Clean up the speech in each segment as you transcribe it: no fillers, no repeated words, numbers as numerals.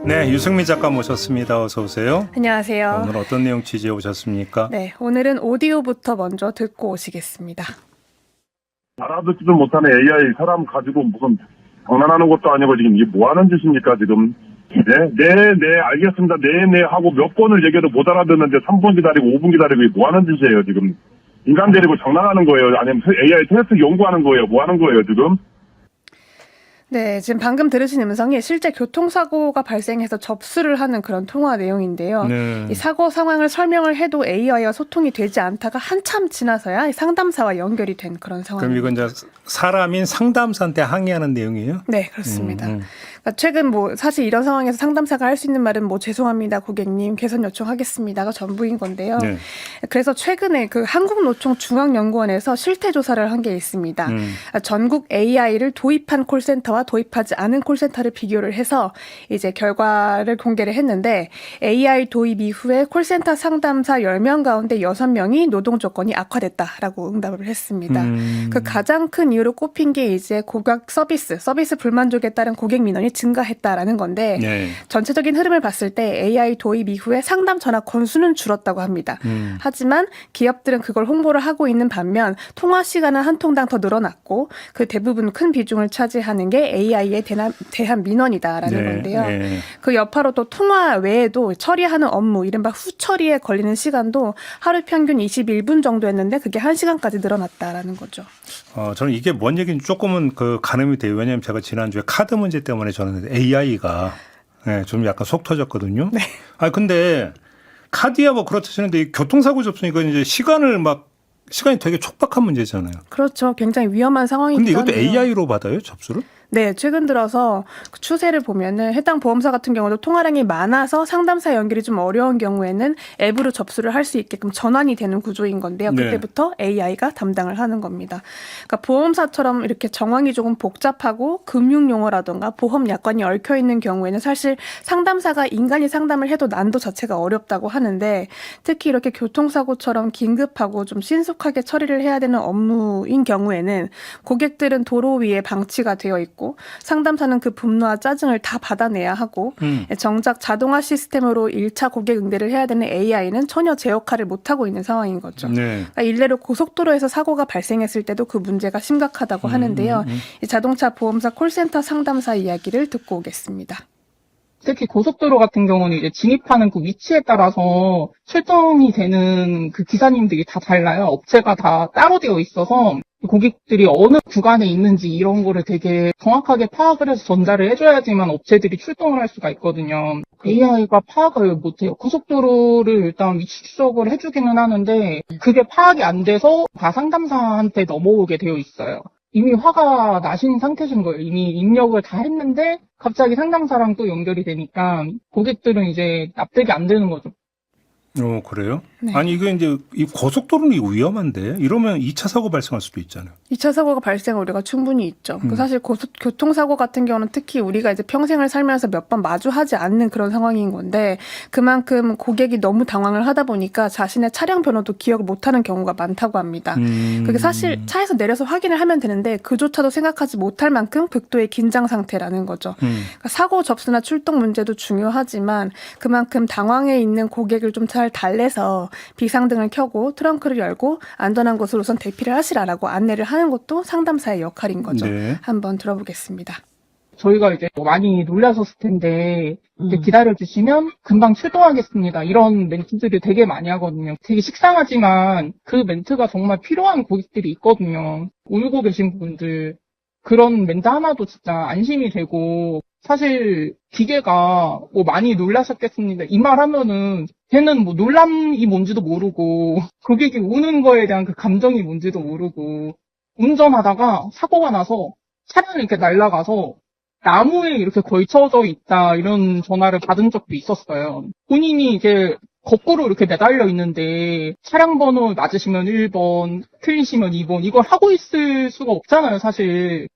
네, 유승민 작가 모셨습니다. 어서 오세요. 안녕하세요. 오늘 어떤 내용 취재해 오셨습니까? 네, 오늘은 오디오부터 먼저 듣고 오시겠습니다. 알아듣지도 못하는 AI 사람 가지고 무슨 장난하는 것도 아니고 지금 이게 뭐 하는 짓입니까 지금? 네, 알겠습니다. 네 하고 몇 번을 얘기해도 못 알아듣는데 3분 기다리고 5분 기다리고 이게 뭐 하는 짓이에요 지금? 인간 데리고 장난하는 거예요? 아니면 AI 테스트 연구하는 거예요? 뭐 하는 거예요 지금? 네, 지금 방금 들으신 음성이 실제 교통사고가 발생해서 접수를 하는 그런 통화 내용인데요. 네. 이 사고 상황을 설명을 해도 AI와 소통이 되지 않다가 한참 지나서야 상담사와 연결이 된 그런 그럼 상황입니다. 이건 이제 사람인 상담사한테 항의하는 내용이에요? 네, 그렇습니다. 그러니까 최근 사실 이런 상황에서 상담사가 할 수 있는 말은 죄송합니다, 고객님, 개선 요청하겠습니다가 전부인 건데요. 네. 그래서 최근에 그 한국노총 중앙연구원에서 실태 조사를 한 게 있습니다. 전국 AI를 도입한 콜센터와 도입하지 않은 콜센터를 비교를 해서 이제 결과를 공개를 했는데 AI 도입 이후에 콜센터 상담사 10명 가운데 6명이 노동 조건이 악화됐다라고 응답을 했습니다. 그 가장 큰 이유로 꼽힌 게 이제 고객 서비스 불만족에 따른 고객 민원이 증가했다라는 건데 네. 전체적인 흐름을 봤을 때 AI 도입 이후에 상담 전화 건수는 줄었다고 합니다. 하지만 기업들은 그걸 홍보를 하고 있는 반면 통화 시간은 한 통당 더 늘어났고 그 대부분 큰 비중을 차지하는 게 AI에 대한 민원이다라는 네. 건데요. 네. 그 여파로 또 통화 외에도 처리하는 업무, 이른바 후처리에 걸리는 시간도 하루 평균 21분 정도였는데 그게 1시간까지 늘어났다라는 거죠. 저는 이게 뭔 얘기인지 조금은 가늠이 돼요. 왜냐하면 제가 지난주에 카드 문제 때문에 저는 AI가 좀 약간 속 터졌거든요. 네. 근데 카드야 뭐 그렇다 치는데 이 교통사고 접수니까 이제 시간이 되게 촉박한 문제잖아요. 그렇죠. 굉장히 위험한 상황이기도 근데 이것도 한데요. AI로 받아요, 접수를? 네, 최근 들어서 그 추세를 보면은 해당 보험사 같은 경우도 통화량이 많아서 상담사 연결이 좀 어려운 경우에는 앱으로 접수를 할 수 있게끔 전환이 되는 구조인 건데요. 네. 그때부터 AI가 담당을 하는 겁니다. 그러니까 보험사처럼 이렇게 정황이 조금 복잡하고 금융 용어라든가 보험 약관이 얽혀 있는 경우에는 사실 상담사가 인간이 상담을 해도 난도 자체가 어렵다고 하는데 특히 이렇게 교통사고처럼 긴급하고 좀 신속하게 처리를 해야 되는 업무인 경우에는 고객들은 도로 위에 방치가 되어 있고 상담사는 그 분노와 짜증을 다 받아내야 하고 정작 자동화 시스템으로 1차 고객 응대를 해야 되는 AI는 전혀 제 역할을 못하고 있는 상황인 거죠. 네. 그러니까 일례로 고속도로에서 사고가 발생했을 때도 그 문제가 심각하다고 하는데요. 이 자동차 보험사 콜센터 상담사 이야기를 듣고 오겠습니다. 특히 고속도로 같은 경우는 이제 진입하는 그 위치에 따라서 출동이 되는 그 기사님들이 다 달라요. 업체가 다 따로 되어 있어서 고객들이 어느 구간에 있는지 이런 거를 되게 정확하게 파악을 해서 전달을 해줘야지만 업체들이 출동을 할 수가 있거든요. AI가 파악을 못해요. 고속도로를 일단 위치 추적을 해주기는 하는데 그게 파악이 안 돼서 다 상담사한테 넘어오게 되어 있어요. 이미 화가 나신 상태신 거예요. 이미 입력을 다 했는데 갑자기 상담사랑 또 연결이 되니까 고객들은 이제 납득이 안 되는 거죠. 그래요? 네. 아니, 이게 이제 이 고속도로는 이거 위험한데 이러면 2차 사고 발생할 수도 있잖아요. 2차 사고가 발생할 우려가 충분히 있죠. 사실 교통사고 같은 경우는 특히 우리가 이제 평생을 살면서 몇 번 마주하지 않는 그런 상황인 건데 그만큼 고객이 너무 당황을 하다 보니까 자신의 차량 번호도 기억을 못하는 경우가 많다고 합니다. 그게 사실 차에서 내려서 확인을 하면 되는데 그조차도 생각하지 못할 만큼 극도의 긴장 상태라는 거죠. 그러니까 사고 접수나 출동 문제도 중요하지만 그만큼 당황해 있는 고객을 좀 잘 달래서 비상등을 켜고 트렁크를 열고 안전한 곳으로 우선 대피를 하시라라고 안내를 하는 것도 상담사의 역할인 거죠. 네. 한번 들어보겠습니다. 저희가 이제 많이 놀라셨을 텐데 이제 기다려주시면 금방 출동하겠습니다. 이런 멘트들을 되게 많이 하거든요. 되게 식상하지만 그 멘트가 정말 필요한 고객들이 있거든요. 울고 계신 분들. 그런 멘트 하나도 진짜 안심이 되고 사실 기계가 많이 놀라셨겠습니다. 이 말 하면은 걔는 놀람이 뭔지도 모르고 고객이 우는 거에 대한 그 감정이 뭔지도 모르고 운전하다가 사고가 나서 차량이 이렇게 날아가서 나무에 이렇게 걸쳐져 있다 이런 전화를 받은 적도 있었어요. 본인이 이제 거꾸로 이렇게 매달려 있는데 차량 번호 맞으시면 1번, 틀리시면 2번 이걸 하고 있을 수가 없잖아요, 사실.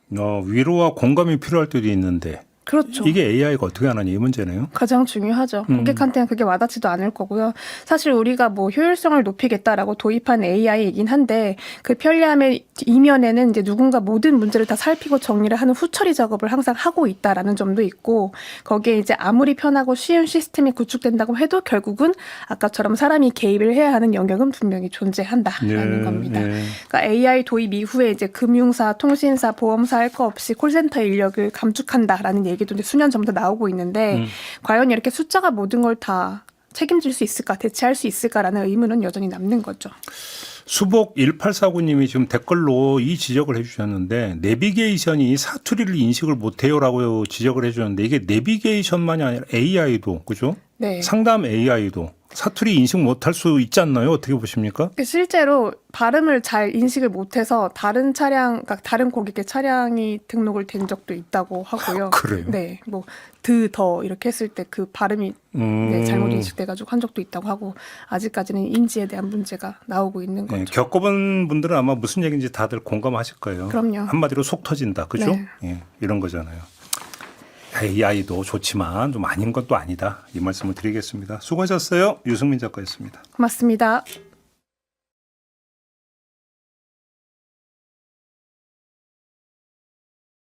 위로와 공감이 필요할 때도 있는데. 그렇죠. 이게 AI가 어떻게 하느냐 이 문제네요. 가장 중요하죠. 고객한테는 그게 와닿지도 않을 거고요. 사실 우리가 뭐 효율성을 높이겠다라고 도입한 AI이긴 한데 그 편리함의 이면에는 이제 누군가 모든 문제를 다 살피고 정리를 하는 후처리 작업을 항상 하고 있다라는 점도 있고 거기에 이제 아무리 편하고 쉬운 시스템이 구축된다고 해도 결국은 아까처럼 사람이 개입을 해야 하는 영역은 분명히 존재한다라는 겁니다. 그러니까 AI 도입 이후에 이제 금융사, 통신사, 보험사 할 거 없이 콜센터 인력을 감축한다라는 얘기도 이제 수년 전부터 나오고 있는데 과연 이렇게 숫자가 모든 걸 다 책임질 수 있을까, 대체할 수 있을까라는 의문은 여전히 남는 거죠. 수복 1849님이 지금 댓글로 이 지적을 해주셨는데 내비게이션이 사투리를 인식을 못해요라고 지적을 해주셨는데 이게 내비게이션만이 아니라 AI도 그죠? 네. 상담 AI도 사투리 인식 못할 수 있지 않나요? 어떻게 보십니까? 실제로 발음을 잘 인식을 못해서 다른 차량, 그러니까 다른 고객의 차량이 등록을 된 적도 있다고 하고요. 그래요? 네, 뭐 더 이렇게 했을 때 그 발음이 네, 잘못 인식돼가지고 한 적도 있다고 하고 아직까지는 인지에 대한 문제가 나오고 있는 거죠. 네, 겪어본 분들은 아마 무슨 얘기인지 다들 공감하실 거예요. 그럼요. 한마디로 속 터진다, 그죠? 네. 예, 이런 거잖아요. AI도 좋지만 좀 아닌 건 또 아니다. 이 말씀을 드리겠습니다. 수고하셨어요. 유승민 작가였습니다. 고맙습니다.